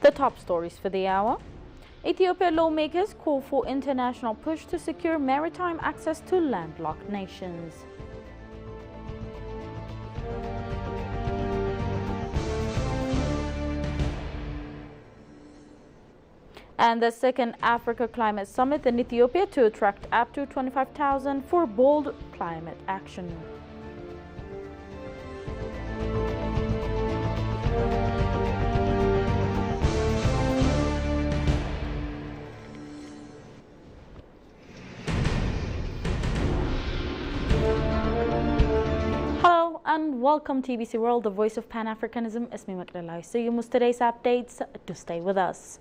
The top stories for the hour. Ethiopia lawmakers call for international push to secure maritime access to landlocked nations. And the second Africa Climate Summit in Ethiopia to attract up to 25,000 for bold climate action. Hello and welcome to TBC World, the voice of Pan-Africanism. It's me, Magdalena. So you must today's updates to stay with us.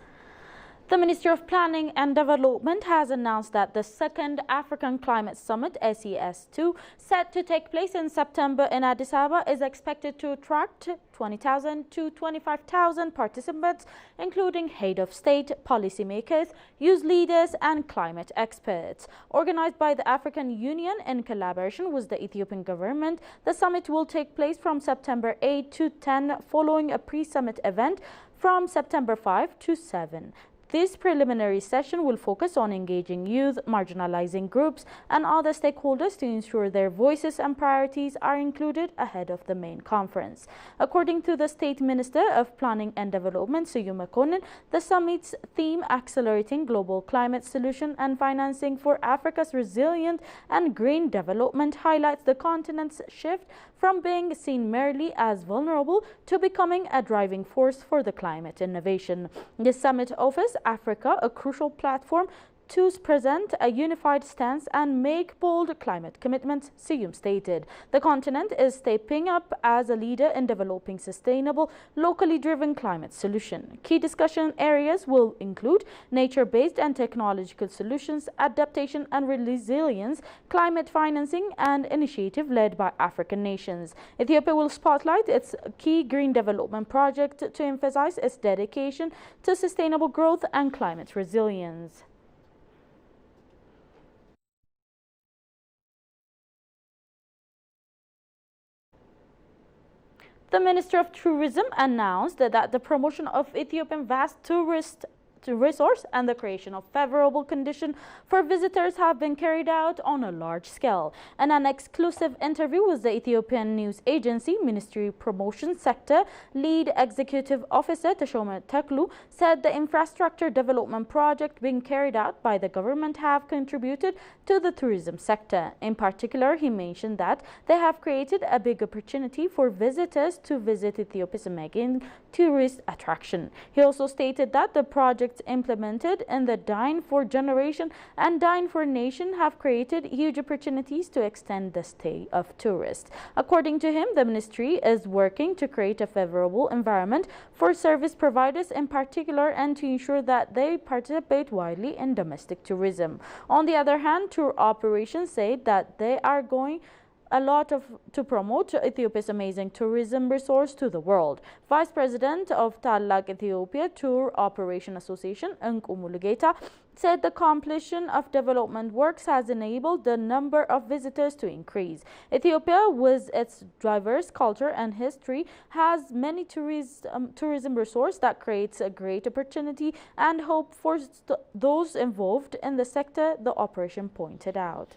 The Ministry of Planning and Development has announced that the second African Climate Summit, SES2, set to take place in September in Addis Ababa, is expected to attract 20,000 to 25,000 participants, including head of state, policymakers, youth leaders, and climate experts. Organized by the African Union in collaboration with the Ethiopian government, the summit will take place from September 8 to 10, following a pre-summit event from September 5 to 7. This preliminary session will focus on engaging youth, marginalizing groups, and other stakeholders to ensure their voices and priorities are included ahead of the main conference. According to the State Minister of Planning and Development, Suyum Mekonnen, the summit's theme, Accelerating Global Climate Solution and Financing for Africa's Resilient and Green Development, highlights the continent's shift from being seen merely as vulnerable to becoming a driving force for the climate innovation. This summit offers Africa a crucial platform to present a unified stance and make bold climate commitments, Suyum stated. The continent is stepping up as a leader in developing sustainable, locally driven climate solution. Key discussion areas will include nature-based and technological solutions, adaptation and resilience, climate financing, and initiative led by African nations. Ethiopia will spotlight its key green development project to emphasize its dedication to sustainable growth and climate resilience. The Minister of Tourism announced that the promotion of Ethiopian vast tourist resource and the creation of favorable conditions for visitors have been carried out on a large scale. In an exclusive interview with the Ethiopian news agency, Ministry Promotion Sector Lead Executive Officer Teshome Teklu said the infrastructure development project being carried out by the government have contributed to the tourism sector. In particular, he mentioned that they have created a big opportunity for visitors to visit Ethiopia's main tourist attraction. He also stated that the project implemented in the Dine for Generation and Dine for Nation have created huge opportunities to extend the stay of tourists. According to him, the ministry is working to create a favorable environment for service providers in particular and to ensure that they participate widely in domestic tourism. On the other hand, tour operations say that they are going a lot to promote Ethiopia's amazing tourism resource to the world. Vice President of Tallaq Ethiopia Tour Operation Association, Enku Mulugeta, said the completion of development works has enabled the number of visitors to increase. Ethiopia, with its diverse culture and history, has many tourism resource that creates a great opportunity and hope for those involved in the sector, the operation pointed out.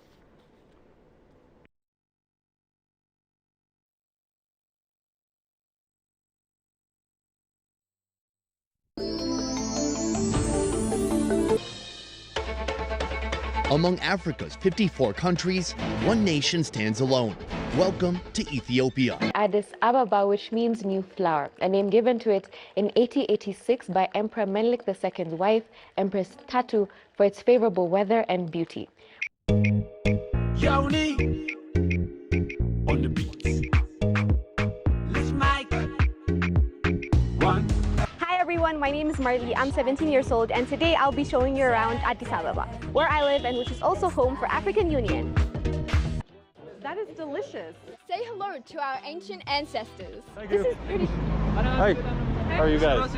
Among Africa's 54 countries, one nation stands alone. Welcome to Ethiopia. Addis Ababa, which means new flower, a name given to it in 8086 by Emperor Menelik II's wife, Empress Tatu, for its favorable weather and beauty. Yoni on the beat. Let's make one. Hi everyone, my name is Marley. I'm 17 years old and today I'll be showing you around Addis Ababa, where I live and which is also home for African Union. That is delicious. Say hello to our ancient ancestors. This is pretty... Hi, how are you guys?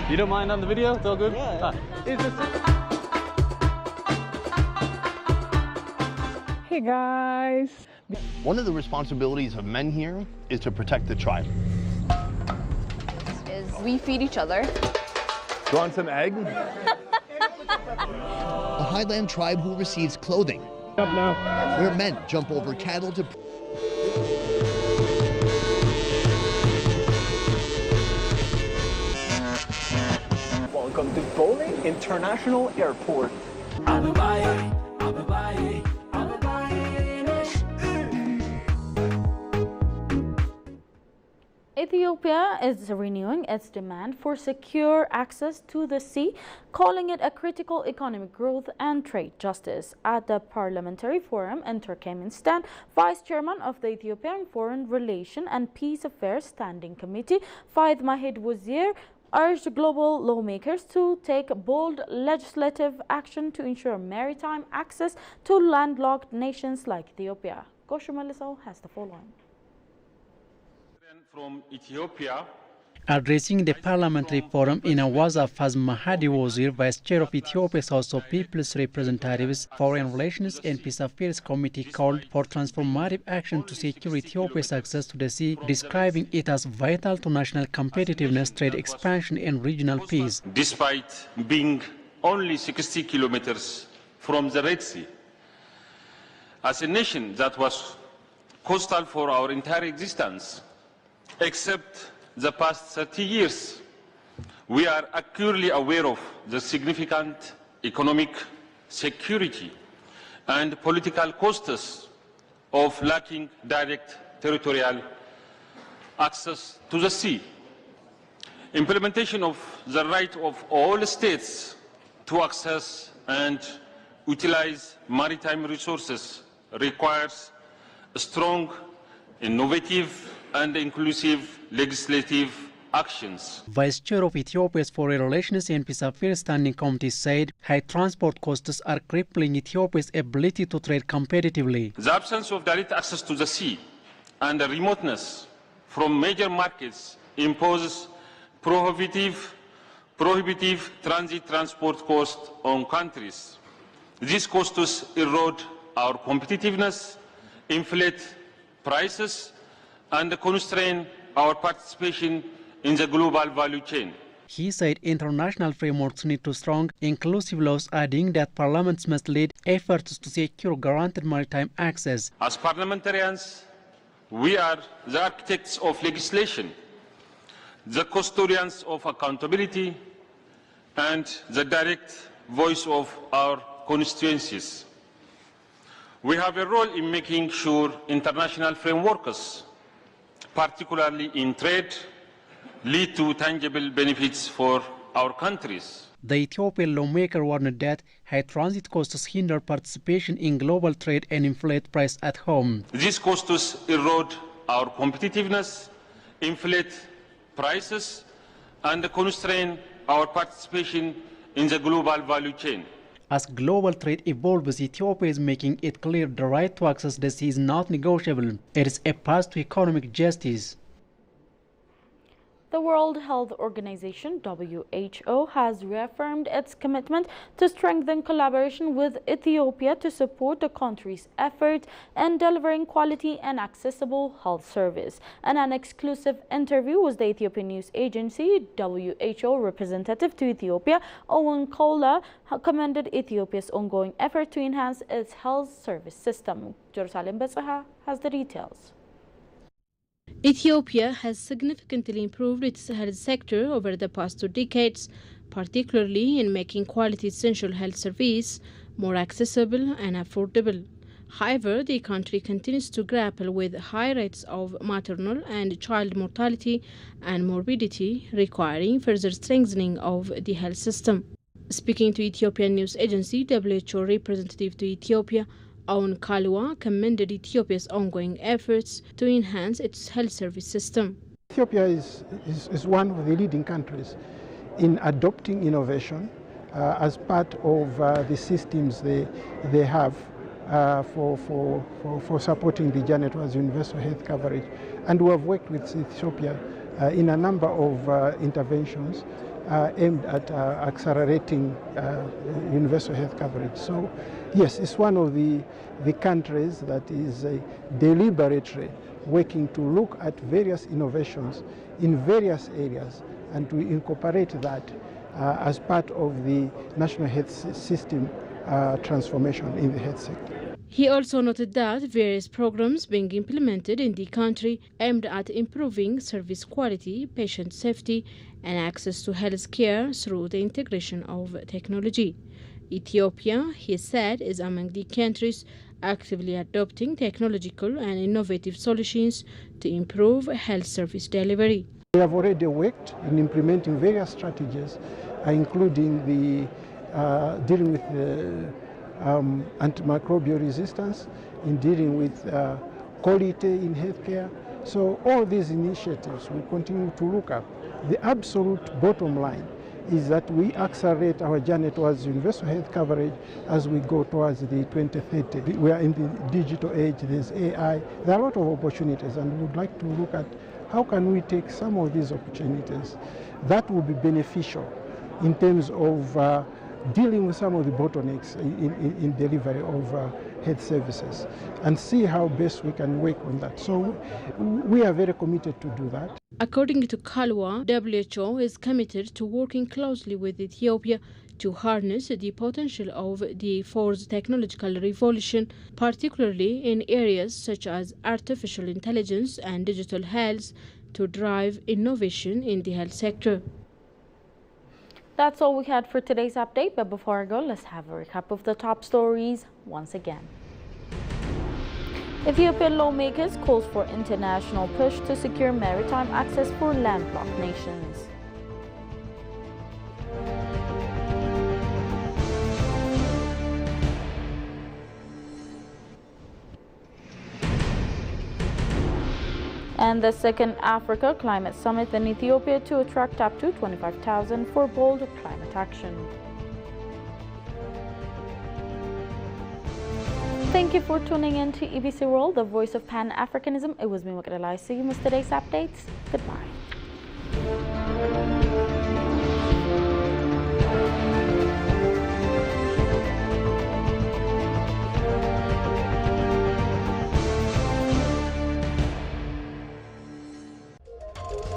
You don't mind on the video? It's all good? Yeah. Hey guys. One of the responsibilities of men here is to protect the tribe. We feed each other. You want some egg? A highland tribe who receives clothing. Up now. Where men jump over cattle to... Welcome to Bowling International Airport. Ethiopia is renewing its demand for secure access to the sea, calling it a critical economic growth and trade justice. At the Parliamentary Forum in Turkmenistan, Vice Chairman of the Ethiopian Foreign Relations and Peace Affairs Standing Committee, Faid Mahid Wazir, urged global lawmakers to take bold legislative action to ensure maritime access to landlocked nations like Ethiopia. Gosho Maliso has the following. From Ethiopia. Addressing the Parliamentary Forum in Awaza, Faz Mahadi Wazir, Vice Chair of Ethiopia's House of People's Representatives, Foreign Relations and Peace Affairs Committee called for transformative action to secure Ethiopia's access to the sea, describing it as vital to national competitiveness, trade expansion and regional peace. Despite being only 60 kilometers from the Red Sea, as a nation that was coastal for our entire existence, except the past 30 years, we are acutely aware of the significant economic, security, and political costs of lacking direct territorial access to the sea. Implementation of the right of all states to access and utilize maritime resources requires strong, innovative, and inclusive legislative actions. Vice Chair of Ethiopia's Foreign Relations and Peace Affairs Standing Committee said high transport costs are crippling Ethiopia's ability to trade competitively. The absence of direct access to the sea and the remoteness from major markets imposes prohibitive transit transport costs on countries. These costs erode our competitiveness, inflate prices, and constrain our participation in the global value chain. He said international frameworks need to strong, inclusive laws, adding that parliaments must lead efforts to secure guaranteed maritime access. As parliamentarians, we are the architects of legislation, the custodians of accountability, and the direct voice of our constituencies. We have a role in making sure international frameworks, particularly in trade, lead to tangible benefits for our countries. The Ethiopian lawmaker warned that high transit costs hinder participation in global trade and inflate price at home. These costs erode our competitiveness, inflate prices, and constrain our participation in the global value chain. As global trade evolves, Ethiopia is making it clear the right to access the sea is not negotiable. It is a path to economic justice. The World Health Organization, WHO, has reaffirmed its commitment to strengthen collaboration with Ethiopia to support the country's effort in delivering quality and accessible health service. In an exclusive interview with the Ethiopian news agency, WHO representative to Ethiopia, Owen Kola, commended Ethiopia's ongoing effort to enhance its health service system. Jerusalem Betsaha has the details. Ethiopia has significantly improved its health sector over the past 2 decades, particularly in making quality essential health service more accessible and affordable. However, the country continues to grapple with high rates of maternal and child mortality and morbidity, requiring further strengthening of the health system. Speaking to Ethiopian news agency, WHO representative to Ethiopia, Owen Kalwa, commended Ethiopia's ongoing efforts to enhance its health service system. Ethiopia is one of the leading countries in adopting innovation as part of the systems they have for supporting the journey towards universal health coverage. And we have worked with Ethiopia in a number of interventions aimed at accelerating universal health coverage. So yes, it's one of the countries that is deliberately working to look at various innovations in various areas and to incorporate that as part of the national health system transformation in the health sector. He also noted that various programs being implemented in the country aimed at improving service quality, patient safety, and access to health care through the integration of technology. Ethiopia, he said, is among the countries actively adopting technological and innovative solutions to improve health service delivery. We have already worked in implementing various strategies, including the dealing with the antimicrobial resistance, in dealing with quality in healthcare. So all these initiatives we continue to look at. The absolute bottom line is that we accelerate our journey towards universal health coverage as we go towards the 2030. We are in the digital age, there's AI, there are a lot of opportunities, and we would like to look at how can we take some of these opportunities that will be beneficial in terms of dealing with some of the bottlenecks in delivery of health services, and see how best we can work on that. So we are very committed to do that. According to Kalwa, WHO is committed to working closely with Ethiopia to harness the potential of the fourth technological revolution, particularly in areas such as artificial intelligence and digital health, to drive innovation in the health sector. That's all we had for today's update, but before I go, let's have a recap of the top stories once again. Ethiopian lawmakers calls for international push to secure maritime access for landlocked nations. And the second Africa Climate Summit in Ethiopia to attract up to 25,000 for bold climate action. Thank you for tuning in to EBC World, the voice of Pan-Africanism. It was me, Makdalai. See you in today's updates. Goodbye.